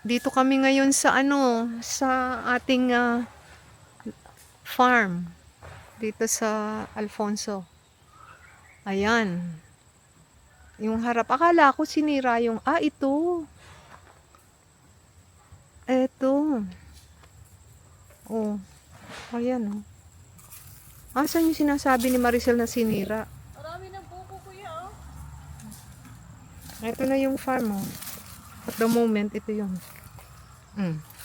Dito kami ngayon sa sa ating farm. Dito sa Alfonso. Ayan. Yung harap. Akala ko sinira yung, ito. Eto. Oh. Ayan oh. Asan yung sinasabi ni Maricel na sinira? Marami ng buko kuya oh. Ito na yung farm oh. At the moment, ito yung.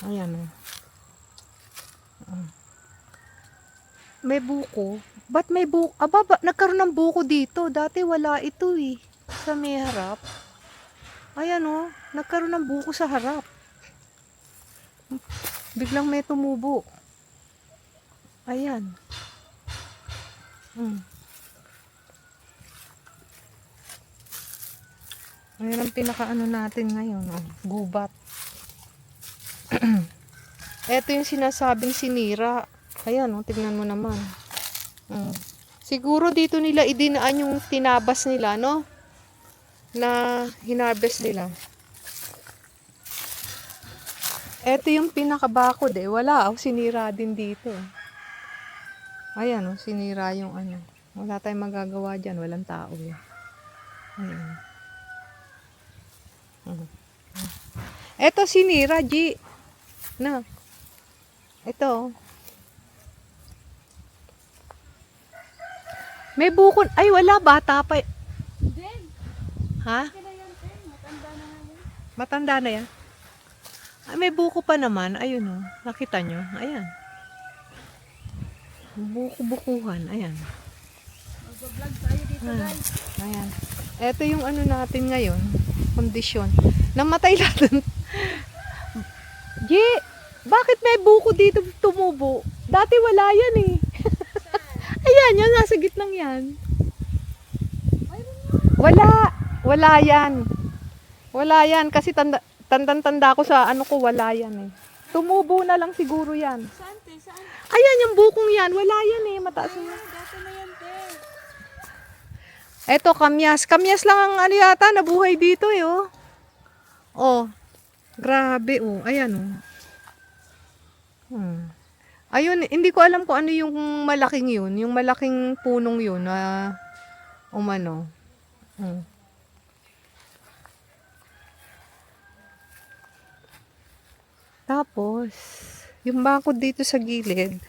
Ayan oh. May buko. Ba't may buko? Nagkaroon ng buko dito. Dati wala ito eh. Sa may harap. Ayan oh. Nagkaroon ng buko sa harap. Biglang may tumubo. Ayan. Ayan ang pinakaano natin ngayon. Oh. Gubat. Ito yung sinasabing sinira. Ayan, oh, tignan mo naman. Siguro dito nila idinaan yung tinabas nila, no? Na hinarvest nila. Ito yung pinakabakod eh. Wala, oh, sinira din dito. Ayan, oh, sinira yung ano. Wala tayong magagawa dyan. Walang tao eh. Ayan. Ito sinira, G. Na. Ito. May bukon. Ay, wala. Bata pa. Then, Ha? kaya yan ten. Matanda na nga yan. Matanda na yan. Ay, may buko pa naman. Ayun oh. Nakita nyo? Ayan. Buko-bukuhan. Ayan. Mag-vlog tayo dito guys. Ayan. Ito yung ano natin ngayon. Kondisyon. Namatay lahat. G, bakit may buko dito tumubo? Dati wala yan eh. Ayan, yan. Nasa gitnang yan. Wala. Wala yan. Wala yan. Kasi tanda ko sa ano ko, wala yan eh. Tumubo na lang siguro yan. Saan te? Saan? Ayan, yung bukong yan. Wala yan eh. Mataas na. Dati na yan te. Eto, kamyas. Kamyas lang ang ano yata, nabuhay dito eh, oh. Oh, grabe, oh. Ayan, oh. Ayun, hindi ko alam kung ano yung malaking yun. Yung malaking punong yun na umano. Tapos, yung bakod dito sa gilid,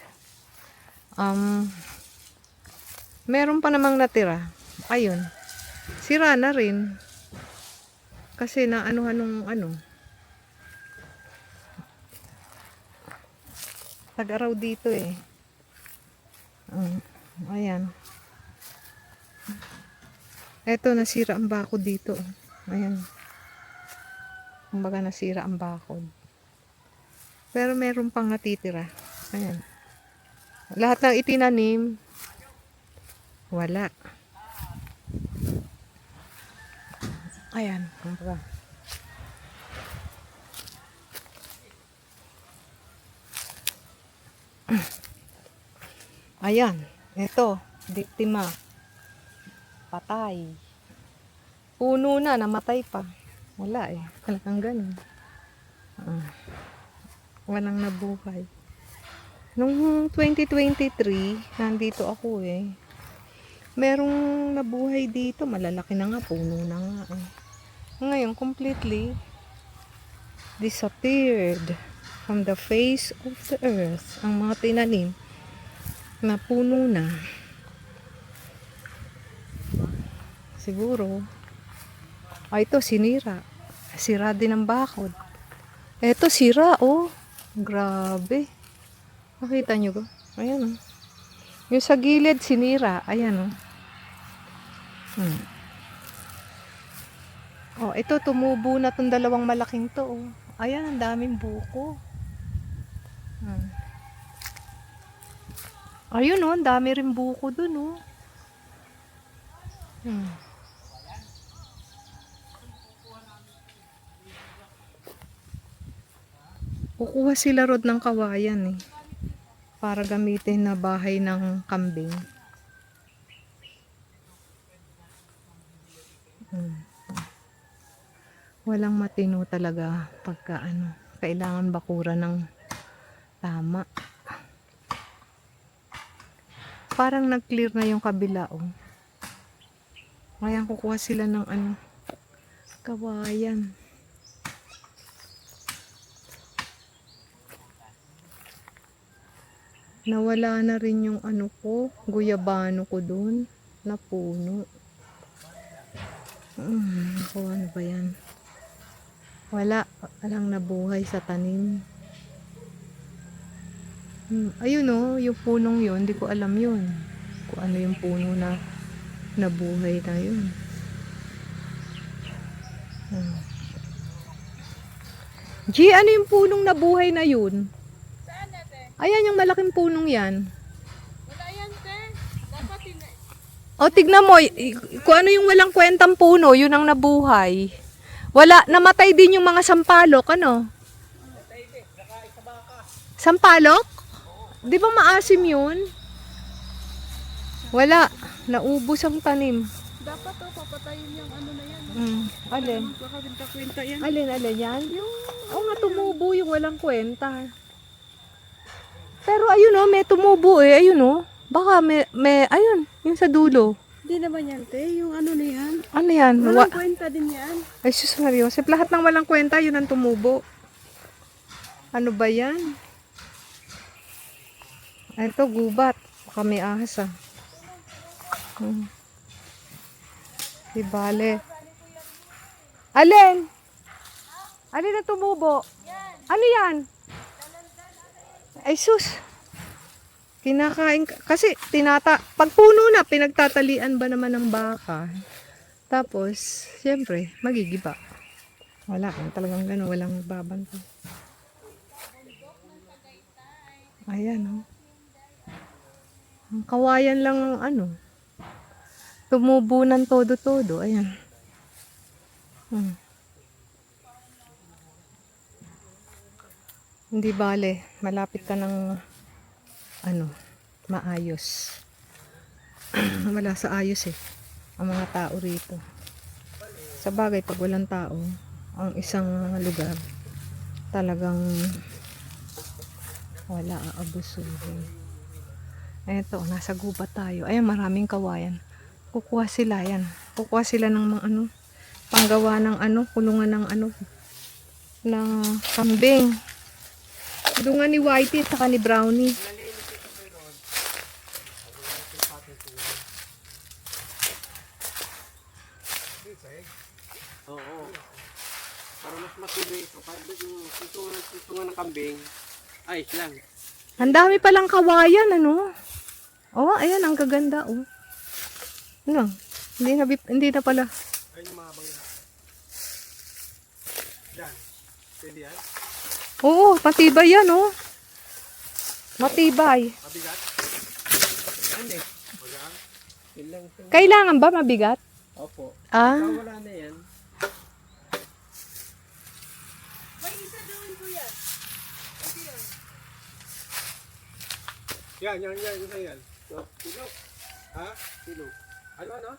meron pa namang natira. Ayun. Sira na rin. Kasi na ano. Tag-araw dito eh. Ayan. Eto, nasira ang bakod dito. Ayan. Kumbaga nasira ang bakod. Pero meron pang natitira. Ayan. Lahat ng itinanim, wala. Ayan. Kumbaga. Ayan. Ito. Biktima. Patay. Puno na. Namatay pa. Wala eh. Talagang ganun. Walang nabuhay. Nung 2023, nandito ako eh. Merong nabuhay dito. Malalaki na nga. Puno na nga eh. Ngayon, completely disappeared from the face of the earth. Ang mga tinanim na puno na. Siguro. Ito, sinira. Sira din ang bakod. Ito, sira, oh. Grabe. Nakita nyo ba? Ayan, oh. Yung sa gilid, sinira. Ayan, oh. Oh, ito, tumubo na tong dalawang malaking to, oh. Ayan, ang daming buko. Ayun, oh. Ang dami rin buko dun, oh. Kukuha sila rod ng kawayan eh. Para gamitin na bahay ng kambing. Walang matino talaga pagka ano. Kailangan bakura ng tama. Parang nag-clear na yung kabila, oh. Ngayon kukuha sila ng ano, kawayan. Nawala na rin yung ano ko, guyabano ko dun, na puno. Ano ba yan? Wala, walang nabuhay sa tanim. Ayun oh, yung punong yun, hindi ko alam yun. Kung ano yung puno na nabuhay na yun. G, ano yung punong nabuhay na yun? Saan ate? Ayan yung malaking punong yan. Wala yan, te. Dapat O, tignan mo, kung ano yung walang kwentang puno, yun ang nabuhay. Wala, namatay din yung mga sampalok, ano? Sampalok? Di ba maasim yun? Wala, naubos ang tanim. dapat papatayin yung ano na yan. Alin? Magkakakwenta yan. Alin yan? Oo nga, tumubo yung walang kwenta. Pero ayun oh, may tumubo eh, ayun oh. Baka may ayun, yung sa dulo. Hindi naman yan, te. Yung ano na yan. Ano yan? Walang kwenta din yan. Ay, sus Mario. Lahat ng walang kwenta, yun ang tumubo. Ano ba yan? Ay, ito, gubat. Baka may ahas ah. Di bale. Alin? Alin na tumubo? Ano yan? Ay, sus. Kinakain kasi pag puno na pinagtatalian ba naman ng baka. Tapos siyempre magigiba. Wala talagang gano'n, walang babanta. Ayan oh. Ang kawayan lang ang ano. Tumubo ng todo-todo. Ayan. Hindi bale, malapit ka ng ano, maayos. Wala sa ayos eh ang mga tao rito. Sa bagay, pag walang tao ang isang lugar, talagang wala, aabusuhin. Eto, nasa gubat tayo. Ayan, maraming kawayan. Kukuha sila yan. Kukuha sila ng mga ano, panggawa ng ano, kulungan ng ano, ng kambing. Kulungan ni Whitey at ni Brownie. Oo. Para mas matibay ito. Kahit yung tutungan ng kambing, ayos lang. Ang dami palang kawayan, ano? Oh, ayan, ang gaganda, oh. Ano? Hindi na pala. Ayun yung mga bangga. Yan. Pwede yan? Oo, matibay yan, oh. Matibay. Mabigat? Hindi. Magaan? Yun lang ito. Kailangan ba mabigat? Opo. Ah, Wala na yan. May isa doon, kuya. Pwede yun. Yan. Isa yan. So, silo. Ha? Silo. Ano?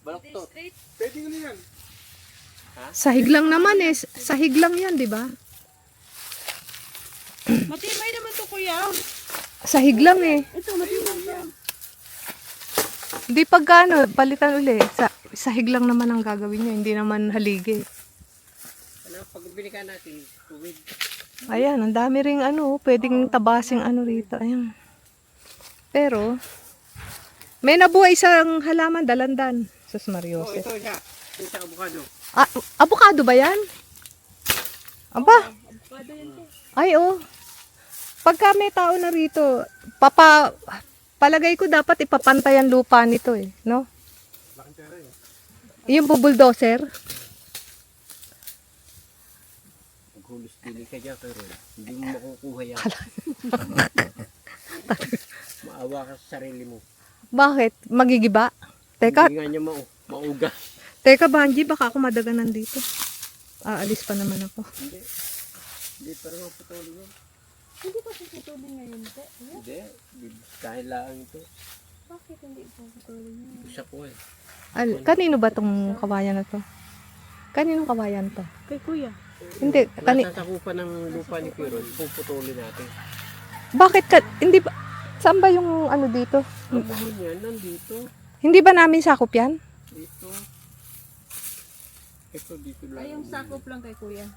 Balaktot. Straight. Pwede nyo na yan. sahig lang naman eh. Sahig lang yan, di ba? Matibay naman to, kuya. Sahig lang eh. Ito, matibay to. Hindi pagkano, palitan uli. Sahig lang naman ang gagawin nyo. Hindi naman haligi. Ano, pag binikan natin, tuwid. Ayan, ang dami ring ano, pwedeng tabasing ano rito. Ayan. Pero, may nabuhay isang halaman, dalandan. Sus Oh, Mariose. ito siya. Ito sa avocado. Ah, avocado ba yan? Aba, Avocado yan, te. ay oh. Pagka may tao na rito, palagay ko dapat ipapantay ang lupa nito eh, no? Laking pera yun. Yung bulldozer. Maghulos dili ka dyan, pero hindi mo makukuha yan. Maawa ka sa sarili mo. Bakit? Magigiba? Teka, Hindi nga niya mauga. teka Banji, baka ako madaganan dito. Aalis pa naman ako. Hindi. Hindi, pero maputulin yan. Hindi pa puputulin ngayon, te. Hindi. Dahil lang ito. Bakit hindi puputulin ngayon? Isa po eh. Kanino ba tong kawayan na to? Kaninong kawayan to? Kay kuya. Hindi, Nasasakupan ng lupa ni Piron, puputulin natin. bakit ka, hindi ba, saan ba yung ano dito? Ang buhay niyan, nandito. Hindi ba namin sakop yan? Dito. Ito, dito lang. Ay, yung sakop lang kay kuya.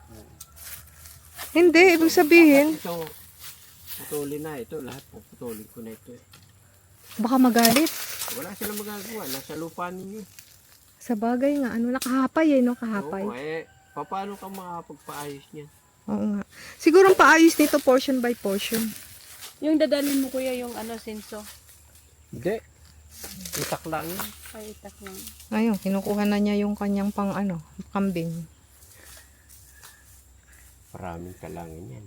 Hindi, ibig sabihin, Ito, putulin na. Ito, lahat puputulin ko na ito. baka magalit. Wala silang magagawa. Nasa lupa ninyo. Sa bagay nga, ano, nakahapay no, kahapay. Oo, paano ka makapagpaayos niyan? Oo nga. Siguro ang paayos nito portion by portion. Yung dadalhin mo kuya yung ano, senso. Hindi. Itak lang yan. Ay, itak lang. Ayun, kinukuha na niya yung kanyang pang ano, kambing. Maraming kalangin yan.